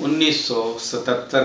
1977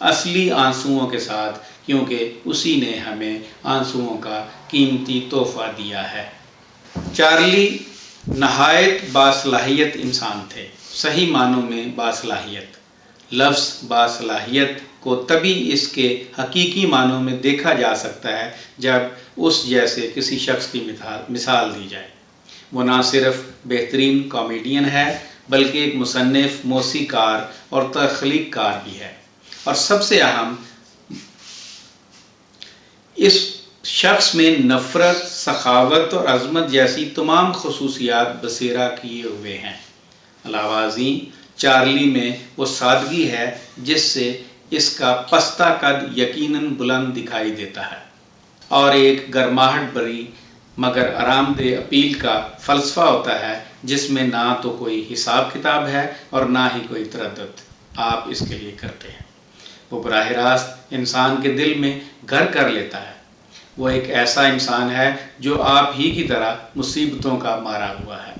اصلی آنسوؤں کے ساتھ، کیونکہ اسی نے ہمیں آنسوؤں کا قیمتی تحفہ دیا ہے۔ چارلی نہایت باصلاحیت انسان تھے، صحیح معنوں میں باصلاحیت۔ لفظ باصلاحیت کو تبھی اس کے حقیقی معنوں میں دیکھا جا سکتا ہے جب اس جیسے کسی شخص کی مثال دی جائے۔ وہ نہ صرف بہترین کامیڈین ہے بلکہ ایک مصنف، موسیقار اور تخلیق کار بھی ہے، اور سب سے اہم، اس شخص میں نفرت، سخاوت اور عظمت جیسی تمام خصوصیات بسیرا کیے ہوئے ہیں۔ علاوہ ازیں چارلی میں وہ سادگی ہے جس سے اس کا پستہ قد یقیناً بلند دکھائی دیتا ہے، اور ایک گرماہٹ بھری مگر آرام دہ اپیل کا فلسفہ ہوتا ہے جس میں نہ تو کوئی حساب کتاب ہے اور نہ ہی کوئی تردد آپ اس کے لیے کرتے ہیں۔ وہ براہ راست انسان کے دل میں گھر کر لیتا ہے۔ وہ ایک ایسا انسان ہے جو آپ ہی کی طرح مصیبتوں کا مارا ہوا ہے،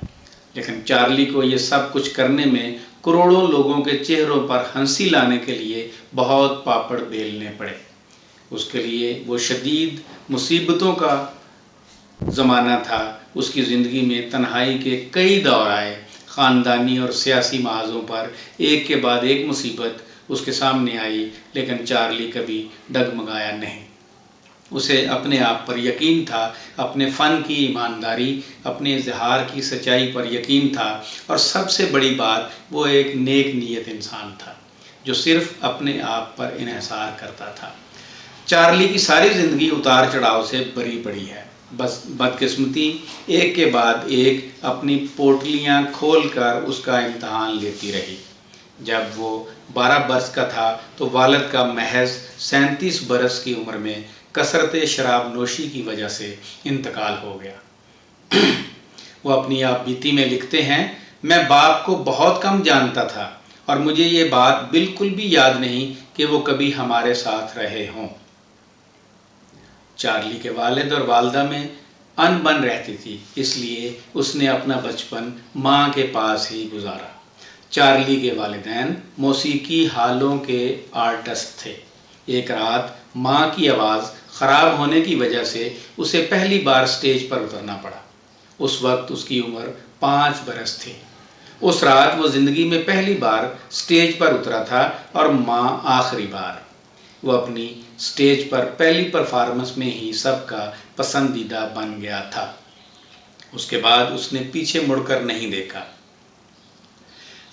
لیکن چارلی کو یہ سب کچھ کرنے میں کروڑوں لوگوں کے چہروں پر ہنسی لانے کے لیے بہت پاپڑ بیلنے پڑے۔ اس کے لیے وہ شدید مصیبتوں کا زمانہ تھا۔ اس کی زندگی میں تنہائی کے کئی دور آئے، خاندانی اور سیاسی محاذوں پر ایک کے بعد ایک مصیبت اس کے سامنے آئی، لیکن چارلی کبھی ڈگمگایا نہیں۔ اسے اپنے آپ پر یقین تھا، اپنے فن کی ایمانداری، اپنے اظہار کی سچائی پر یقین تھا، اور سب سے بڑی بات وہ ایک نیک نیت انسان تھا جو صرف اپنے آپ پر انحصار کرتا تھا۔ چارلی کی ساری زندگی اتار چڑھاؤ سے بھری پڑی ہے۔ بس بدقسمتی ایک کے بعد ایک اپنی پوٹلیاں کھول کر اس کا امتحان لیتی رہی۔ جب وہ 12 برس کا تھا تو والد کا محض 37 برس کی عمر میں کثرت شراب نوشی کی وجہ سے انتقال ہو گیا۔ وہ اپنی آپ بیتی میں لکھتے ہیں، میں باپ کو بہت کم جانتا تھا اور مجھے یہ بات بالکل بھی یاد نہیں کہ وہ کبھی ہمارے ساتھ رہے ہوں۔ چارلی کے والد اور والدہ میں ان بن رہتی تھی، اس لیے اس نے اپنا بچپن ماں کے پاس ہی گزارا۔ چارلی کے والدین موسیقی حالوں کے آرٹسٹ تھے۔ ایک رات ماں کی آواز خراب ہونے کی وجہ سے اسے پہلی بار سٹیج پر اترنا پڑا۔ اس وقت اس کی عمر 5 برس تھی۔ اس رات وہ زندگی میں پہلی بار سٹیج پر اترا تھا اور ماں آخری بار۔ وہ اپنی سٹیج پر پہلی پرفارمنس میں ہی سب کا پسندیدہ بن گیا تھا۔ اس کے بعد اس نے پیچھے مڑ کر نہیں دیکھا۔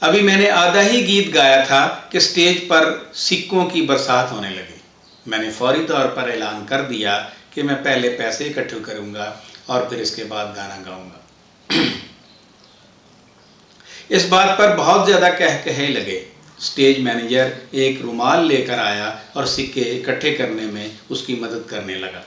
ابھی میں نے آدھا ہی گیت گایا تھا کہ سٹیج پر سکوں کی برسات ہونے لگی۔ میں نے فوری طور پر اعلان کر دیا کہ میں پہلے پیسے اکٹھے کروں گا اور پھر اس کے بعد گانا گاؤں گا۔ اس بات پر بہت زیادہ کہے لگے۔ سٹیج مینیجر ایک رومال لے کر آیا اور سکے اکٹھے کرنے میں اس کی مدد کرنے لگا۔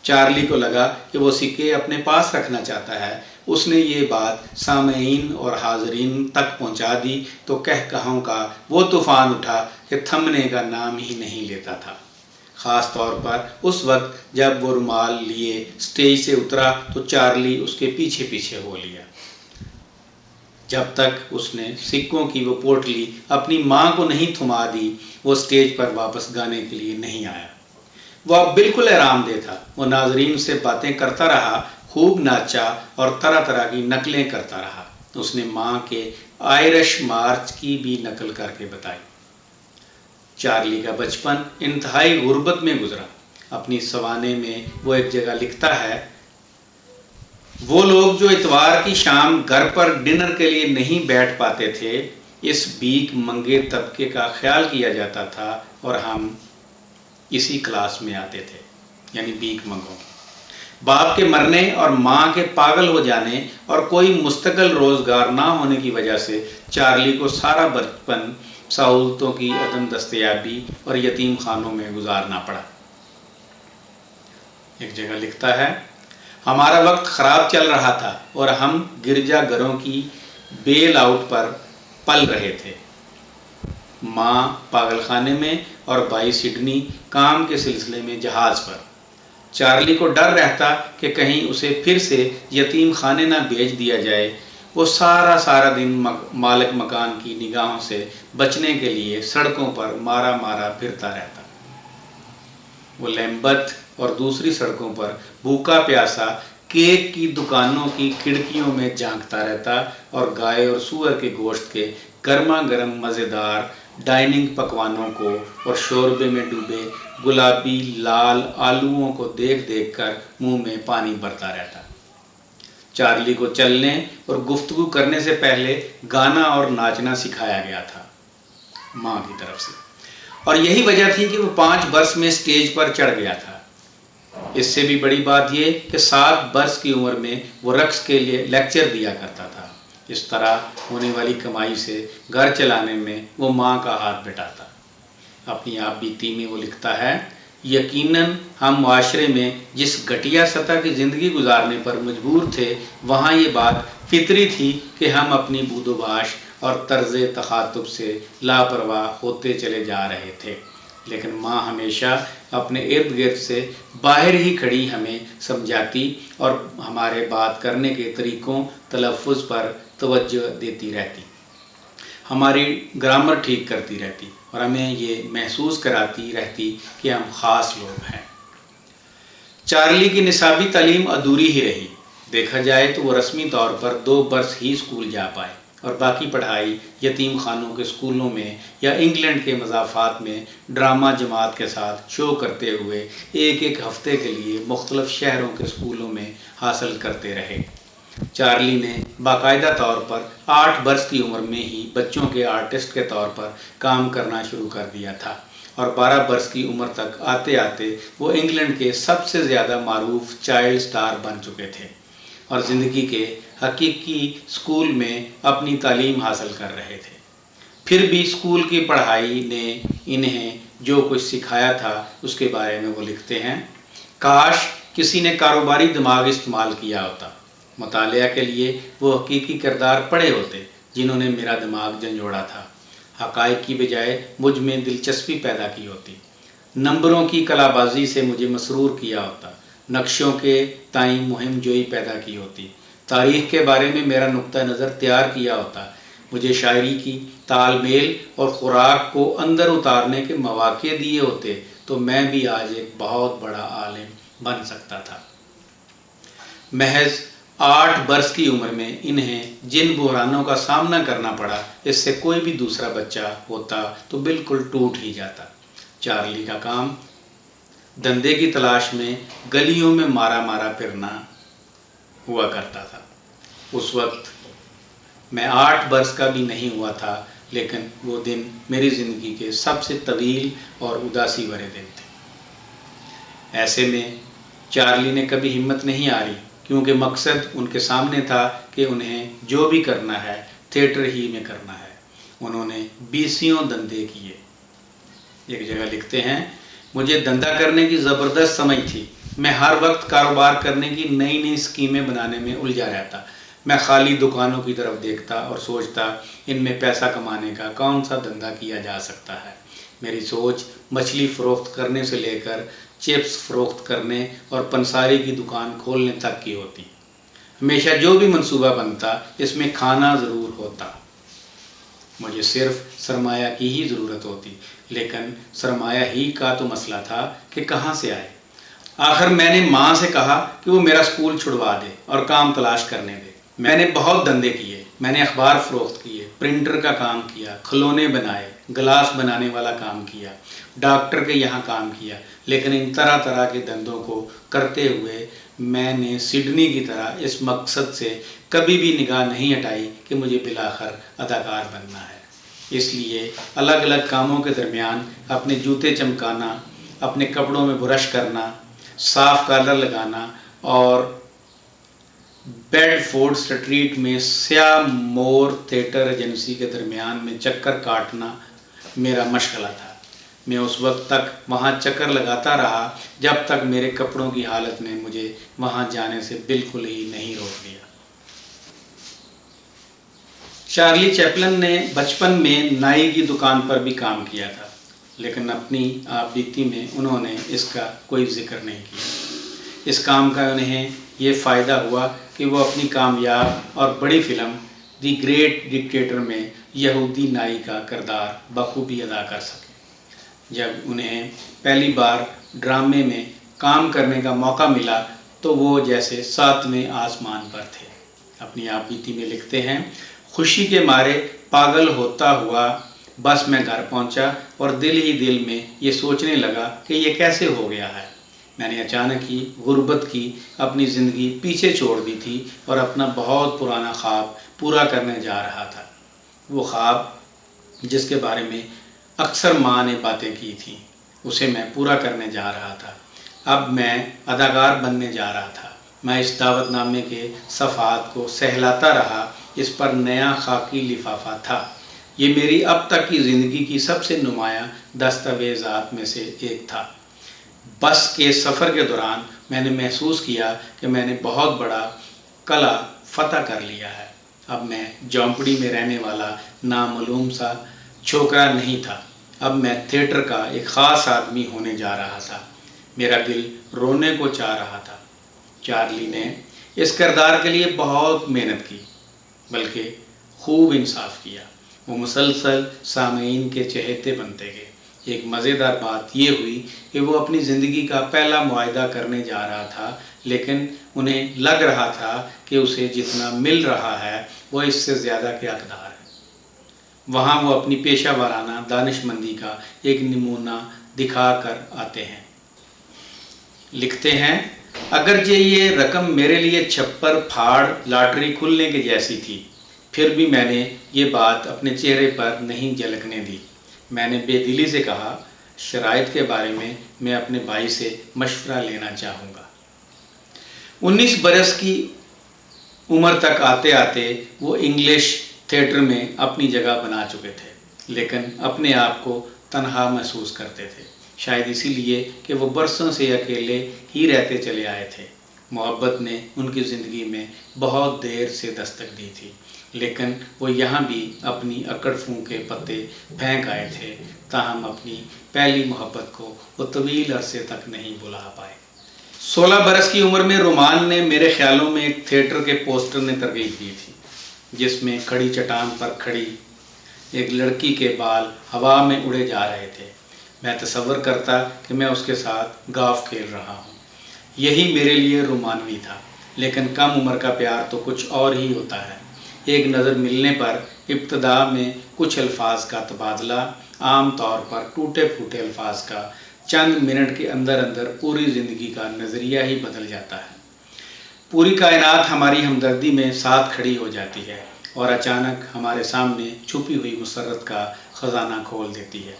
چارلی کو لگا کہ وہ سکے اپنے پاس رکھنا چاہتا ہے۔ اس نے یہ بات سامعین اور حاضرین تک پہنچا دی تو کہکہوں کا وہ طوفان اٹھا کہ تھمنے کا نام ہی نہیں لیتا تھا، خاص طور پر اس وقت جب وہ رومال لیے سٹیج سے اترا تو چارلی اس کے پیچھے پیچھے ہو لیا۔ جب تک اس نے سکوں کی وہ پوٹلی اپنی ماں کو نہیں تھما دی، وہ سٹیج پر واپس گانے کے لیے نہیں آیا۔ وہ اب بالکل آرام دہ تھا۔ وہ ناظرین سے باتیں کرتا رہا، خوب ناچا اور طرح طرح کی نقلیں کرتا رہا۔ اس نے ماں کے آئرش مارچ کی بھی نقل کر کے بتائی۔ چارلی کا بچپن انتہائی غربت میں گزرا۔ اپنی سوانے میں وہ ایک جگہ لکھتا ہے، وہ لوگ جو اتوار کی شام گھر پر ڈنر کے لیے نہیں بیٹھ پاتے تھے، اس بھیک منگے طبقے کا خیال کیا جاتا تھا اور ہم اسی کلاس میں آتے تھے، یعنی بھیک منگوں۔ باپ کے مرنے اور ماں کے پاگل ہو جانے اور کوئی مستقل روزگار نہ ہونے کی وجہ سے چارلی کو سارا بچپن سہولتوں کی عدم دستیابی اور یتیم خانوں میں گزارنا پڑا۔ ایک جگہ لکھتا ہے، ہمارا وقت خراب چل رہا تھا اور ہم گرجا گھروں کی بیل آؤٹ پر پل رہے تھے۔ ماں پاگل خانے میں اور بھائی سڈنی کام کے سلسلے میں جہاز پر۔ چارلی کو ڈر رہتا کہ کہیں اسے پھر سے یتیم خانے نہ بھیج دیا جائے۔ وہ سارا دن مالک مکان کی نگاہوں سے بچنے کے لیے سڑکوں پر مارا مارا پھرتا رہتا۔ وہ لیمبت اور دوسری سڑکوں پر بھوکا پیاسا کیک کی دکانوں کی کھڑکیوں میں جھانکتا رہتا اور گائے اور سور کے گوشت کے گرما گرم مزیدار ڈائننگ پکوانوں کو اور شوربے میں ڈوبے گلابی لال آلوؤں کو دیکھ دیکھ کر منہ میں پانی بھرتا رہتا۔ چارلی کو چلنے اور گفتگو کرنے سے پہلے گانا اور ناچنا سکھایا گیا تھا ماں کی طرف سے، اور یہی وجہ تھی کہ وہ 5 برس میں اسٹیج پر چڑھ گیا تھا۔ اس سے بھی بڑی بات یہ کہ 7 برس کی عمر میں وہ رقص کے لیے لیکچر دیا کرتا تھا۔ اس طرح ہونے والی کمائی سے گھر چلانے میں وہ ماں کا ہاتھ بٹاتا۔ اپنی آپ بیتی میں وہ لکھتا ہے، یقیناً ہم معاشرے میں جس گھٹیا سطح کی زندگی گزارنے پر مجبور تھے، وہاں یہ بات فطری تھی کہ ہم اپنی بود و باش اور طرز تخاطب سے لاپرواہ ہوتے چلے جا رہے تھے، لیکن ماں ہمیشہ اپنے ارد گرد سے باہر ہی کھڑی ہمیں سمجھاتی اور ہمارے بات کرنے کے طریقوں تلفظ پر توجہ دیتی رہتی، ہماری گرامر ٹھیک کرتی رہتی اور ہمیں یہ محسوس کراتی رہتی کہ ہم خاص لوگ ہیں۔ چارلی کی نصابی تعلیم ادھوری ہی رہی۔ دیکھا جائے تو وہ رسمی طور پر 2 برس ہی اسکول جا پائے اور باقی پڑھائی یتیم خانوں کے اسکولوں میں یا انگلینڈ کے مضافات میں ڈرامہ جماعت کے ساتھ شو کرتے ہوئے ایک ہفتے کے لیے مختلف شہروں کے اسکولوں میں حاصل کرتے رہے۔ چارلی نے باقاعدہ طور پر 8 برس کی عمر میں ہی بچوں کے آرٹسٹ کے طور پر کام کرنا شروع کر دیا تھا اور 12 برس کی عمر تک آتے آتے وہ انگلینڈ کے سب سے زیادہ معروف چائلڈ سٹار بن چکے تھے اور زندگی کے حقیقی اسکول میں اپنی تعلیم حاصل کر رہے تھے۔ پھر بھی اسکول کی پڑھائی نے انہیں جو کچھ سکھایا تھا اس کے بارے میں وہ لکھتے ہیں، کاش کسی نے کاروباری دماغ استعمال کیا ہوتا، مطالعہ کے لیے وہ حقیقی کردار پڑھے ہوتے جنہوں نے میرا دماغ جھنجھوڑا تھا، حقائق کی بجائے مجھ میں دلچسپی پیدا کی ہوتی، نمبروں کی کلا بازی سے مجھے مسرور کیا ہوتا، نقشوں کے تئیں مہم جوئی پیدا کی ہوتی، تاریخ کے بارے میں میرا نقطہ نظر تیار کیا ہوتا، مجھے شاعری کی تال میل اور خوراک کو اندر اتارنے کے مواقع دیے ہوتے تو میں بھی آج ایک بہت بڑا عالم بن سکتا تھا۔ محض 8 برس کی عمر میں انہیں جن بحرانوں کا سامنا کرنا پڑا، اس سے کوئی بھی دوسرا بچہ ہوتا تو بالکل ٹوٹ ہی جاتا۔ چارلی کا کام دھندے کی تلاش میں گلیوں میں مارا مارا پھرنا ہوا کرتا تھا۔ اس وقت میں 8 برس کا بھی نہیں ہوا تھا، لیکن وہ دن میری زندگی کے سب سے طویل اور اداسی بھرے دن تھے۔ ایسے میں چارلی نے کبھی ہمت نہیں ہاری، کیونکہ مقصد ان کے سامنے تھا کہ انہیں جو بھی کرنا ہے تھیٹر ہی میں کرنا ہے۔ انہوں نے 20 دھندے کیے۔ ایک جگہ لکھتے ہیں، مجھے دھندا کرنے کی زبردست سمجھ تھی، میں ہر وقت کاروبار کرنے کی نئی اسکیمیں بنانے میں الجھا رہتا، میں خالی دکانوں کی طرف دیکھتا اور سوچتا ان میں پیسہ کمانے کا کون سا دھندا کیا جا سکتا ہے۔ میری سوچ مچھلی فروخت کرنے سے لے کر چپس فروخت کرنے اور پنساری کی دکان کھولنے تک کی ہوتی۔ ہمیشہ جو بھی منصوبہ بنتا اس میں کھانا ضرور ہوتا۔ مجھے صرف سرمایہ کی ہی ضرورت ہوتی، لیکن سرمایہ ہی کا تو مسئلہ تھا کہ کہاں سے آئے۔ آخر میں نے ماں سے کہا کہ وہ میرا اسکول چھڑوا دے اور کام تلاش کرنے دے۔ میں نے بہت دھندے کیے، میں نے اخبار فروخت کیے، پرنٹر کا کام کیا، کھلونے بنائے، گلاس بنانے والا کام کیا، ڈاکٹر کے یہاں کام کیا، لیکن ان طرح طرح کے دھندوں کو کرتے ہوئے میں نے سڈنی کی طرح اس مقصد سے کبھی بھی نگاہ نہیں ہٹائی کہ مجھے بالآخر اداکار بننا ہے۔ اس لیے الگ الگ کاموں کے درمیان اپنے جوتے چمکانا، اپنے کپڑوں میں برش کرنا، صاف کالر لگانا اور بیڈ فورڈ سٹریٹ میں سیاہ مور تھیٹر ایجنسی کے درمیان میں چکر کاٹنا میرا مشغلہ تھا۔ میں اس وقت تک وہاں چکر لگاتا رہا جب تک میرے کپڑوں کی حالت نے مجھے وہاں جانے سے بالکل ہی نہیں روک دیا۔ چارلی چیپلن نے بچپن میں نائی کی دکان پر بھی کام کیا تھا، لیکن اپنی آپ بیتی میں انہوں نے اس کا کوئی ذکر نہیں کیا۔ اس کام کا انہیں یہ فائدہ ہوا کہ وہ اپنی کامیاب اور بڑی فلم دی گریٹ ڈکٹیٹر میں یہودی نائی کا کردار بخوبی ادا کر سکیں۔ جب انہیں پہلی بار ڈرامے میں کام کرنے کا موقع ملا تو وہ جیسے ساتویں آسمان پر تھے۔ اپنی آپ بیتی میں لکھتے ہیں، خوشی کے مارے پاگل ہوتا ہوا بس میں گھر پہنچا اور دل ہی دل میں یہ سوچنے لگا کہ یہ کیسے ہو گیا ہے۔ میں نے اچانک ہی غربت کی اپنی زندگی پیچھے چھوڑ دی تھی اور اپنا بہت پرانا خواب پورا کرنے جا رہا تھا۔ وہ خواب جس کے بارے میں اکثر ماں نے باتیں کی تھیں، اسے میں پورا کرنے جا رہا تھا۔ اب میں اداکار بننے جا رہا تھا۔ میں اس دعوت نامے کے صفحات کو سہلاتا رہا، اس پر نیا خاکی لفافہ تھا۔ یہ میری اب تک کی زندگی کی سب سے نمایاں دستاویزات میں سے ایک تھا۔ بس کے سفر کے دوران میں نے محسوس کیا کہ میں نے بہت بڑا قلعہ فتح کر لیا ہے۔ اب میں جھونپڑی میں رہنے والا نامعلوم سا چھوکرا نہیں تھا، اب میں تھیٹر کا ایک خاص آدمی ہونے جا رہا تھا۔ میرا دل رونے کو چاہ رہا تھا۔ چارلی نے اس کردار کے لیے بہت محنت کی، بلکہ خوب انصاف کیا۔ وہ مسلسل سامعین کے چہیتے بنتے گئے۔ ایک مزیدار بات یہ ہوئی کہ وہ اپنی زندگی کا پہلا معاہدہ کرنے جا رہا تھا، لیکن انہیں لگ رہا تھا کہ اسے جتنا مل رہا ہے وہ اس سے زیادہ کے حقدار ہے۔ وہاں وہ اپنی پیشہ ورانہ دانش مندی کا ایک نمونہ دکھا کر آتے ہیں۔ لکھتے ہیں، اگرچہ یہ رقم میرے لیے چھپر پھاڑ لاٹری کھلنے کے جیسی تھی، پھر بھی میں نے یہ بات اپنے چہرے پر نہیں جھلکنے دی۔ میں نے بے دلی سے کہا، شرائط کے بارے میں اپنے بھائی سے مشورہ لینا چاہوں گا۔ 19 برس کی عمر تک آتے آتے وہ انگلش تھیٹر میں اپنی جگہ بنا چکے تھے، لیکن اپنے آپ کو تنہا محسوس کرتے تھے، شاید اسی لیے کہ وہ برسوں سے اکیلے ہی رہتے چلے آئے تھے۔ محبت نے ان کی زندگی میں بہت دیر سے دستک دی تھی، لیکن وہ یہاں بھی اپنی اکڑ پھونک کے پتے پھینک آئے تھے، تاہم اپنی پہلی محبت کو وہ طویل عرصے تک نہیں بھلا پائے۔ 16 برس کی عمر میں رومان نے میرے خیالوں میں ایک تھیٹر کے پوسٹر نے ترغیب دی تھی، جس میں کھڑی چٹان پر کھڑی ایک لڑکی کے بال ہوا میں اڑے جا رہے تھے۔ میں تصور کرتا کہ میں اس کے ساتھ گالف کھیل رہا ہوں۔ یہی میرے لیے رومانوی تھا، لیکن کم عمر کا پیار تو کچھ اور ہی ہوتا ہے۔ ایک نظر ملنے پر ابتدا میں کچھ الفاظ کا تبادلہ، عام طور پر ٹوٹے پھوٹے الفاظ کا، چند منٹ کے اندر اندر پوری زندگی کا نظریہ ہی بدل جاتا ہے۔ پوری کائنات ہماری ہمدردی میں ساتھ کھڑی ہو جاتی ہے اور اچانک ہمارے سامنے چھپی ہوئی مسرت کا خزانہ کھول دیتی ہے۔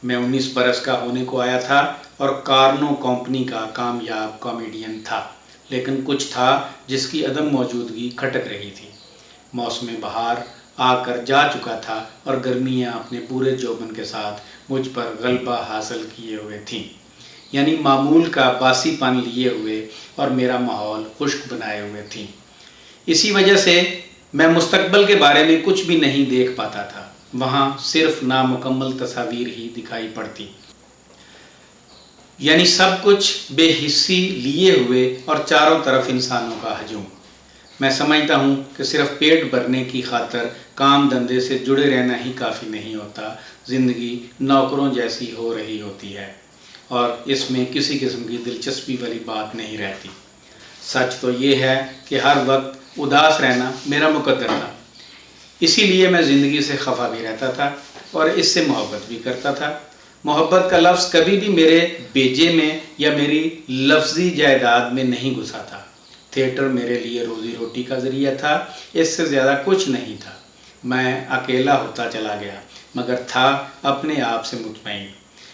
میں 19 برس کا ہونے کو آیا تھا اور کارنو کمپنی کا کامیاب کامیڈین تھا، لیکن کچھ تھا جس کی عدم موجودگی کھٹک رہی تھی۔ موسم بہار آ کر جا چکا تھا اور گرمیاں اپنے پورے جوبن کے ساتھ مجھ پر غلبہ حاصل کیے ہوئے تھیں، یعنی معمول کا باسی پن لیے ہوئے اور میرا ماحول خشک بنائے ہوئے تھیں۔ اسی وجہ سے میں مستقبل کے بارے میں کچھ بھی نہیں دیکھ پاتا تھا، وہاں صرف نامکمل تصاویر ہی دکھائی پڑتی، یعنی سب کچھ بے حسی لیے ہوئے اور چاروں طرف انسانوں کا ہجوم۔ میں سمجھتا ہوں کہ صرف پیٹ بھرنے کی خاطر کام دھندے سے جڑے رہنا ہی کافی نہیں ہوتا، زندگی نوکروں جیسی ہو رہی ہوتی ہے اور اس میں کسی قسم کی دلچسپی والی بات نہیں رہتی۔ سچ تو یہ ہے کہ ہر وقت اداس رہنا میرا مقدر تھا، اسی لیے میں زندگی سے خفا بھی رہتا تھا اور اس سے محبت بھی کرتا تھا۔ محبت کا لفظ کبھی بھی میرے بیجے میں یا میری لفظی جائیداد میں نہیں گھسا تھا۔ تھیٹر میرے لیے روزی روٹی کا ذریعہ تھا، اس سے زیادہ کچھ نہیں تھا۔ میں اکیلا ہوتا چلا گیا، مگر تھا اپنے آپ سے مطمئن۔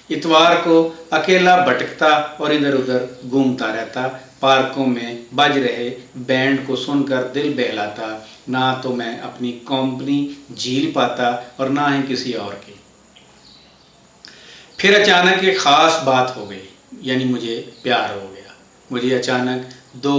اتوار کو اکیلا بھٹکتا اور ادھر ادھر گھومتا رہتا، پارکوں میں بج رہے بینڈ کو سن کر دل بہلاتا، نہ تو میں اپنی کمپنی جھیل پاتا اور نہ ہی کسی اور کی۔ پھر اچانک ایک خاص بات ہو گئی، یعنی مجھے پیار ہو گیا۔ مجھے اچانک دو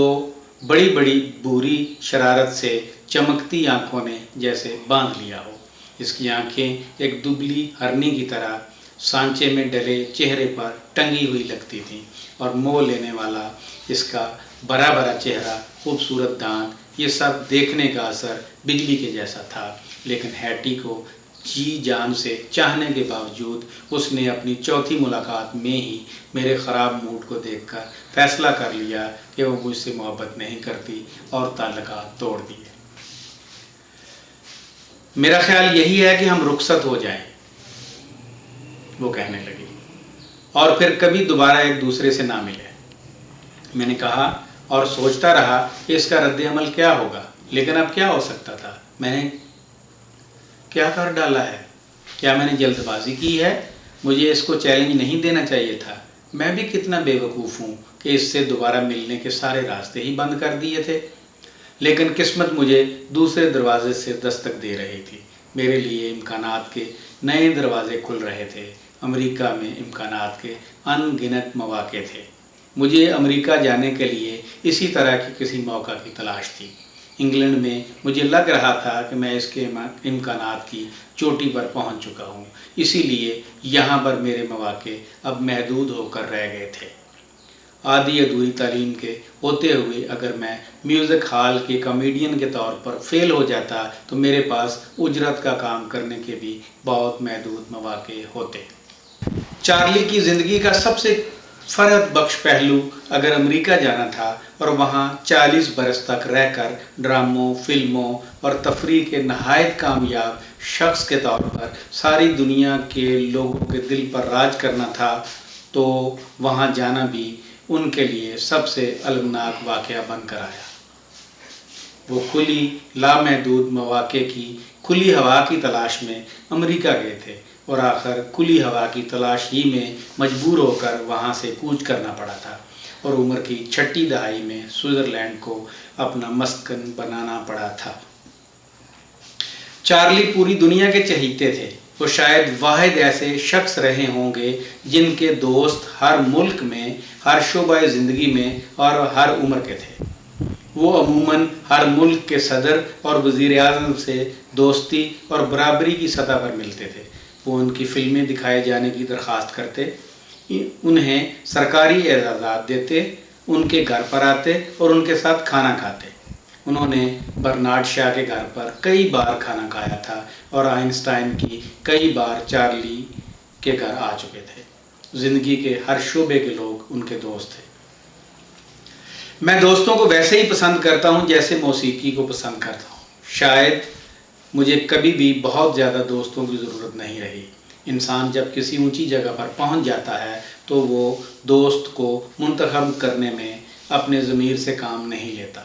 بڑی بڑی بری شرارت سے چمکتی آنکھوں نے جیسے باندھ لیا ہو۔ اس کی آنکھیں ایک دبلی ہرنی کی طرح سانچے میں ڈلے چہرے پر ٹنگی ہوئی لگتی تھیں اور موہ لینے والا اس کا بھرا بھرا چہرہ، خوبصورت دانت، یہ سب دیکھنے کا اثر بجلی کے جیسا تھا، لیکن ہیٹی کو جی جان سے چاہنے کے باوجود اس نے اپنی چوتھی ملاقات میں ہی میرے خراب موڈ کو دیکھ کر فیصلہ کر لیا کہ وہ مجھ سے محبت نہیں کرتی اور تعلقات توڑ دیے۔ میرا خیال یہی ہے کہ ہم رخصت ہو جائیں، وہ کہنے لگی، اور پھر کبھی دوبارہ ایک دوسرے سے نہ ملے۔ میں نے کہا اور سوچتا رہا کہ اس کا رد عمل کیا ہوگا، لیکن اب کیا ہو سکتا تھا؟ میں نے کیا کر ڈالا ہے؟ کیا میں نے جلد بازی کی ہے؟ مجھے اس کو چیلنج نہیں دینا چاہیے تھا۔ میں بھی کتنا بے وقوف ہوں کہ اس سے دوبارہ ملنے کے سارے راستے ہی بند کر دیے تھے۔ لیکن قسمت مجھے دوسرے دروازے سے دستک دے رہی تھی۔ میرے لیے امکانات کے نئے دروازے کھل رہے تھے۔ امریکہ میں امکانات کے ان گنت مواقع تھے۔ مجھے امریکہ جانے کے لیے اسی طرح کی کسی موقع کی تلاش تھی۔ انگلینڈ میں مجھے لگ رہا تھا کہ میں اس کے امکانات کی چوٹی پر پہنچ چکا ہوں، اسی لیے یہاں پر میرے مواقع اب محدود ہو کر رہ گئے تھے۔ آدھی ادھوری تعلیم کے ہوتے ہوئے اگر میں میوزک ہال کے کامیڈین کے طور پر فیل ہو جاتا تو میرے پاس اجرت کا کام کرنے کے بھی بہت محدود مواقع ہوتے۔ چارلی کی زندگی کا سب سے فرحت بخش پہلو اگر امریکہ جانا تھا اور وہاں 40 برس تک رہ کر ڈراموں، فلموں اور تفریح کے نہایت کامیاب شخص کے طور پر ساری دنیا کے لوگوں کے دل پر راج کرنا تھا، تو وہاں جانا بھی ان کے لیے سب سے المناک واقعہ بن کر آیا۔ وہ کھلی لامحدود مواقع کی کھلی ہوا کی تلاش میں امریکہ گئے تھے اور آخر کھلی ہوا کی تلاش ہی میں مجبور ہو کر وہاں سے کوچ کرنا پڑا تھا اور عمر کی 6ٹی دہائی میں سوئٹزرلینڈ کو اپنا مسکن بنانا پڑا تھا۔ چارلی پوری دنیا کے چہیتے تھے۔ وہ شاید واحد ایسے شخص رہے ہوں گے جن کے دوست ہر ملک میں، ہر شعبہ زندگی میں اور ہر عمر کے تھے۔ وہ عموماً ہر ملک کے صدر اور وزیر اعظم سے دوستی اور برابری کی سطح پر ملتے تھے۔ وہ ان کی فلمیں دکھائے جانے کی درخواست کرتے، انہیں سرکاری اعزازات دیتے، ان کے گھر پر آتے اور ان کے ساتھ کھانا کھاتے۔ انہوں نے برنارڈ شاہ کے گھر پر کئی بار کھانا کھایا تھا اور آئنسٹائن کی کئی بار چارلی کے گھر آ چکے تھے۔ زندگی کے ہر شعبے کے لوگ ان کے دوست تھے۔ میں دوستوں کو ویسے ہی پسند کرتا ہوں جیسے موسیقی کو پسند کرتا ہوں۔ شاید مجھے کبھی بھی بہت زیادہ دوستوں کی ضرورت نہیں رہی۔ انسان جب کسی اونچی جگہ پر پہنچ جاتا ہے تو وہ دوست کو منتخب کرنے میں اپنے ضمیر سے کام نہیں لیتا۔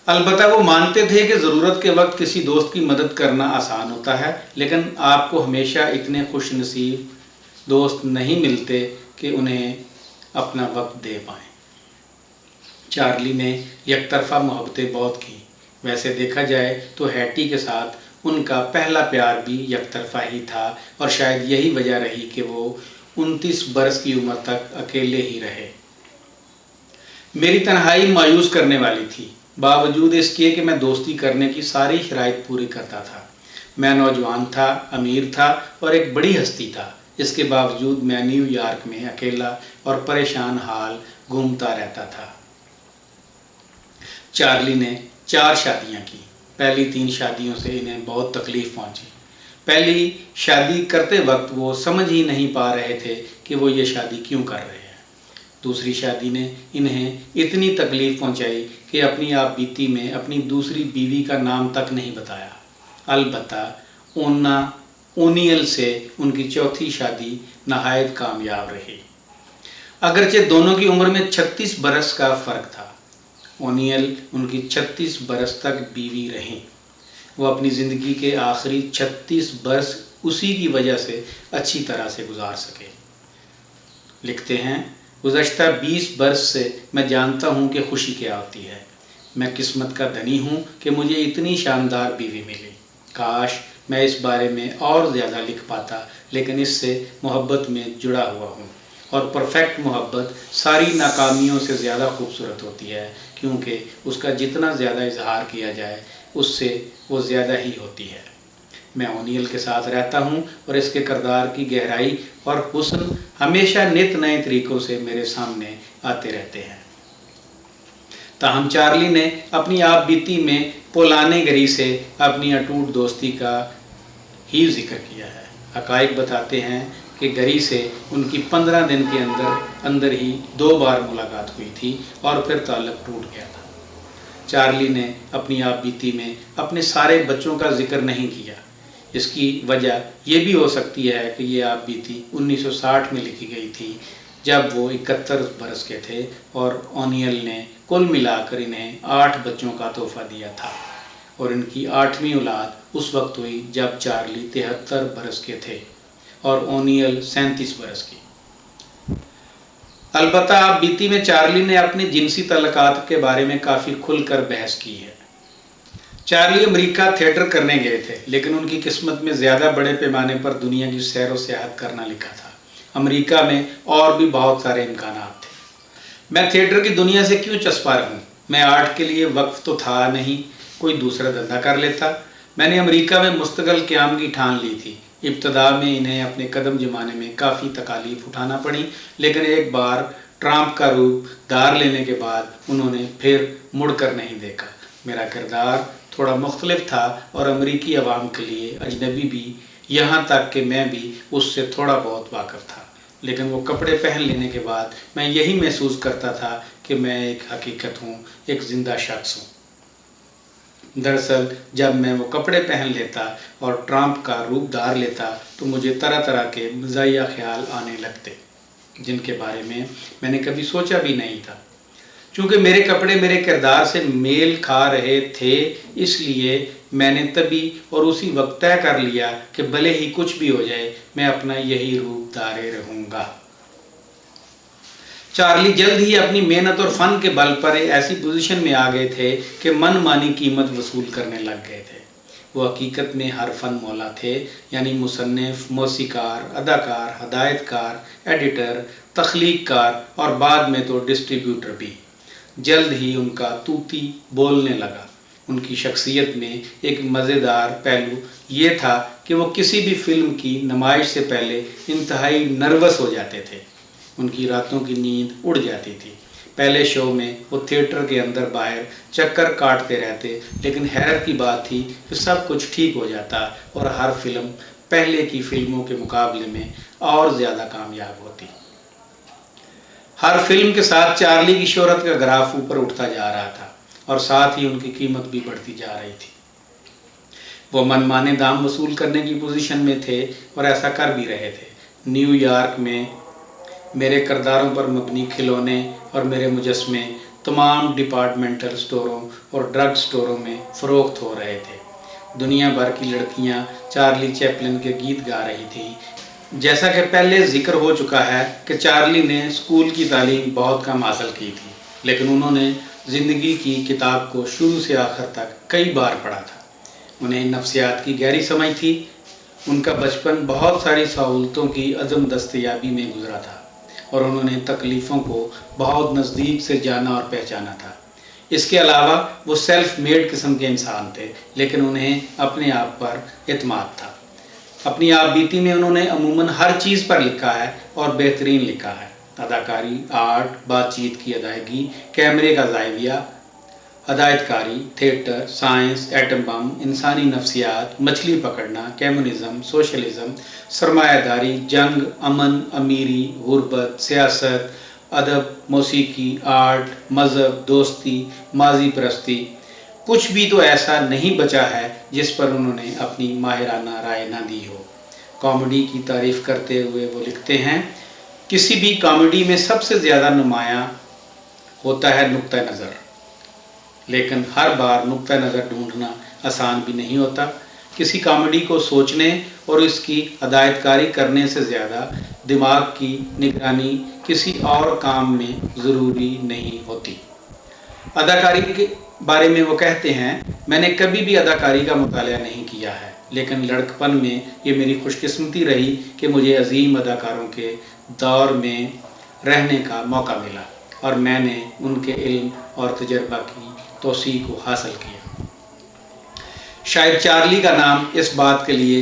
البتہ وہ مانتے تھے کہ ضرورت کے وقت کسی دوست کی مدد کرنا آسان ہوتا ہے، لیکن آپ کو ہمیشہ اتنے خوش نصیب دوست نہیں ملتے کہ انہیں اپنا وقت دے پائیں۔ چارلی نے یک طرفہ محبتیں بہت کی۔ ویسے دیکھا جائے تو ہیٹی کے ساتھ ان کا پہلا پیار بھی یک طرفہ ہی تھا اور شاید یہی وجہ رہی کہ وہ 29 برس کی عمر تک اکیلے ہی رہے۔ میری تنہائی مایوس کرنے والی تھی، باوجود اس کے کہ میں دوستی کرنے کی ساری شرائط پوری کرتا تھا۔ میں نوجوان تھا، امیر تھا اور ایک بڑی ہستی تھا۔ اس کے باوجود میں نیو یارک میں اکیلا اور پریشان حال گھومتا رہتا تھا۔ چارلی نے 4 شادیاں کی۔ پہلی 3 شادیوں سے انہیں بہت تکلیف پہنچی۔ پہلی شادی کرتے وقت وہ سمجھ ہی نہیں پا رہے تھے کہ وہ یہ شادی کیوں کر رہے ہیں۔ دوسری شادی نے انہیں اتنی تکلیف پہنچائی کہ اپنی آپ بیتی میں اپنی دوسری بیوی کا نام تک نہیں بتایا۔ البتہ اونیل سے ان کی چوتھی شادی نہایت کامیاب رہی، اگرچہ دونوں کی عمر میں 36 برس کا فرق تھا۔ اونیل ان کی 36 برس تک بیوی رہیں۔ وہ اپنی زندگی کے آخری 36 برس اسی کی وجہ سے اچھی طرح سے گزار سکے۔ لکھتے ہیں، گزشتہ 20 برس سے میں جانتا ہوں کہ خوشی کیا ہوتی ہے۔ میں قسمت کا دھنی ہوں کہ مجھے اتنی شاندار بیوی ملی۔ کاش میں اس بارے میں اور زیادہ لکھ پاتا، لیکن اس سے محبت میں جڑا ہوا ہوں، اور پرفیکٹ محبت ساری ناکامیوں سے زیادہ خوبصورت ہوتی ہے، کیونکہ اس کا جتنا زیادہ اظہار کیا جائے اس سے وہ زیادہ ہی ہوتی ہے۔ میں اونیل کے ساتھ رہتا ہوں اور اس کے کردار کی گہرائی اور حسن ہمیشہ نت نئے طریقوں سے میرے سامنے آتے رہتے ہیں۔ تاہم چارلی نے اپنی آپ بیتی میں پولانے گری سے اپنی اٹوٹ دوستی کا ہی ذکر کیا ہے۔ حقائق بتاتے ہیں کہ گری سے ان کی 15 دن کے اندر ہی 2 بار ملاقات ہوئی تھی اور پھر تعلق ٹوٹ گیا تھا۔ چارلی نے اپنی آپ بیتی میں اپنے سارے بچوں کا ذکر نہیں کیا۔ اس کی وجہ یہ بھی ہو سکتی ہے کہ یہ آپ بیتی 1960 میں لکھی گئی تھی، جب وہ 71 برس کے تھے اور اونیل نے کل ملا کر انہیں 8 بچوں کا تحفہ دیا تھا، اور ان کی 8ویں اولاد اس وقت ہوئی جب چارلی 73 برس کے تھے اور اونیل 37 برس کی۔ البتہ آپ بیتی میں چارلی نے اپنے جنسی تعلقات کے بارے میں کافی کھل کر بحث کی ہے۔ چارلی امریکہ تھیٹر کرنے گئے تھے، لیکن ان کی قسمت میں زیادہ بڑے پیمانے پر دنیا کی سیر و سیاحت کرنا لکھا تھا۔ امریکہ میں اور بھی بہت سارے امکانات تھے۔ میں تھیٹر کی دنیا سے کیوں چسپا رہوں؟ میں آرٹ کے لیے وقف تو تھا نہیں، کوئی دوسرا دھندا کر لیتا۔ میں نے امریکہ میں مستقل قیام کی ٹھان لی تھی۔ ابتدا میں انہیں اپنے قدم جمانے میں کافی تکالیف اٹھانا پڑی، لیکن ایک بار ٹرمپ کا روپ دھار لینے کے بعد انہوں نے پھر مڑ کر نہیں دیکھا۔ میرا کردار تھوڑا مختلف تھا اور امریکی عوام کے لیے اجنبی بھی، یہاں تک کہ میں بھی اس سے تھوڑا بہت واقف تھا، لیکن وہ کپڑے پہن لینے کے بعد میں یہی محسوس کرتا تھا کہ میں ایک حقیقت ہوں، ایک زندہ شخص ہوں۔ دراصل جب میں وہ کپڑے پہن لیتا اور ٹرمپ کا روپ دھار لیتا تو مجھے طرح طرح کے مزاحیہ خیال آنے لگتے، جن کے بارے میں نے کبھی سوچا بھی نہیں تھا۔ چونکہ میرے کپڑے میرے کردار سے میل کھا رہے تھے، اس لیے میں نے تبھی اور اسی وقت طے کر لیا کہ بھلے ہی کچھ بھی ہو جائے، میں اپنا یہی روپ دھارے رہوں گا۔ چارلی جلد ہی اپنی محنت اور فن کے بل پر ایسی پوزیشن میں آ گئے تھے کہ من مانی قیمت وصول کرنے لگ گئے تھے۔ وہ حقیقت میں ہر فن مولا تھے، یعنی مصنف، موسیقار، اداکار، ہدایت کار، ایڈیٹر، تخلیق کار اور بعد میں تو ڈسٹریبیوٹر بھی۔ جلد ہی ان کا طوطی بولنے لگا۔ ان کی شخصیت میں ایک مزیدار پہلو یہ تھا کہ وہ کسی بھی فلم کی نمائش سے پہلے انتہائی نروس ہو جاتے تھے۔ ان کی راتوں کی نیند اڑ جاتی تھی۔ پہلے شو میں وہ تھیٹر کے اندر باہر چکر کاٹتے رہتے، لیکن حیرت کی بات تھی کہ سب کچھ ٹھیک ہو جاتا اور ہر فلم پہلے کی فلموں کے مقابلے میں اور زیادہ کامیاب ہوتی۔ ہر فلم کے ساتھ چارلی کی شہرت کا گراف اوپر اٹھتا جا رہا تھا اور ساتھ ہی ان کی قیمت بھی بڑھتی جا رہی تھی۔ وہ من مانے دام وصول کرنے کی پوزیشن میں تھے اور ایسا کر بھی رہے تھے۔ نیو یارک میں میرے کرداروں پر مبنی کھلونے اور میرے مجسمے تمام ڈپارٹمنٹل سٹوروں اور ڈرگ سٹوروں میں فروخت ہو رہے تھے۔ دنیا بھر کی لڑکیاں چارلی چیپلن کے گیت گا رہی تھیں۔ جیسا کہ پہلے ذکر ہو چکا ہے کہ چارلی نے اسکول کی تعلیم بہت کم حاصل کی تھی، لیکن انہوں نے زندگی کی کتاب کو شروع سے آخر تک کئی بار پڑھا تھا۔ انہیں نفسیات کی گہری سمجھ تھی۔ ان کا بچپن بہت ساری سہولتوں کی عدم دستیابی میں گزرا تھا اور انہوں نے تکلیفوں کو بہت نزدیک سے جانا اور پہچانا تھا۔ اس کے علاوہ وہ سیلف میڈ قسم کے انسان تھے، لیکن انہیں اپنے آپ پر اعتماد تھا۔ اپنی آپ بیتی میں انہوں نے عموماً ہر چیز پر لکھا ہے اور بہترین لکھا ہے۔ اداکاری، آرٹ، بات چیت کی ادائیگی، کیمرے کا زاویہ، ہدایت کاری، تھیٹر، سائنس، ایٹم بم، انسانی نفسیات، مچھلی پکڑنا، کمیونزم، سوشلزم، سرمایہ داری، جنگ، امن، امیری، غربت، سیاست، ادب، موسیقی، آرٹ، مذہب، دوستی، ماضی پرستی، کچھ بھی تو ایسا نہیں بچا ہے جس پر انہوں نے اپنی ماہرانہ رائے نہ دی ہو۔ کامیڈی کی تعریف کرتے ہوئے وہ لکھتے ہیں، کسی بھی کامیڈی میں سب سے زیادہ نمایاں ہوتا ہے نقطہ نظر، لیکن ہر بار نقطہ نظر ڈھونڈنا آسان بھی نہیں ہوتا۔ کسی کامیڈی کو سوچنے اور اس کی ہدایت کاری کرنے سے زیادہ دماغ کی نگرانی کسی اور کام میں ضروری نہیں ہوتی۔ اداکاری کے بارے میں وہ کہتے ہیں، میں نے کبھی بھی اداکاری کا مطالعہ نہیں کیا ہے، لیکن لڑکپن میں یہ میری خوش قسمتی رہی کہ مجھے عظیم اداکاروں کے دور میں رہنے کا موقع ملا اور میں نے ان کے علم اور تجربہ کی توسیع کو حاصل کیا۔ شاید چارلی کا نام اس بات کے لیے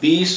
20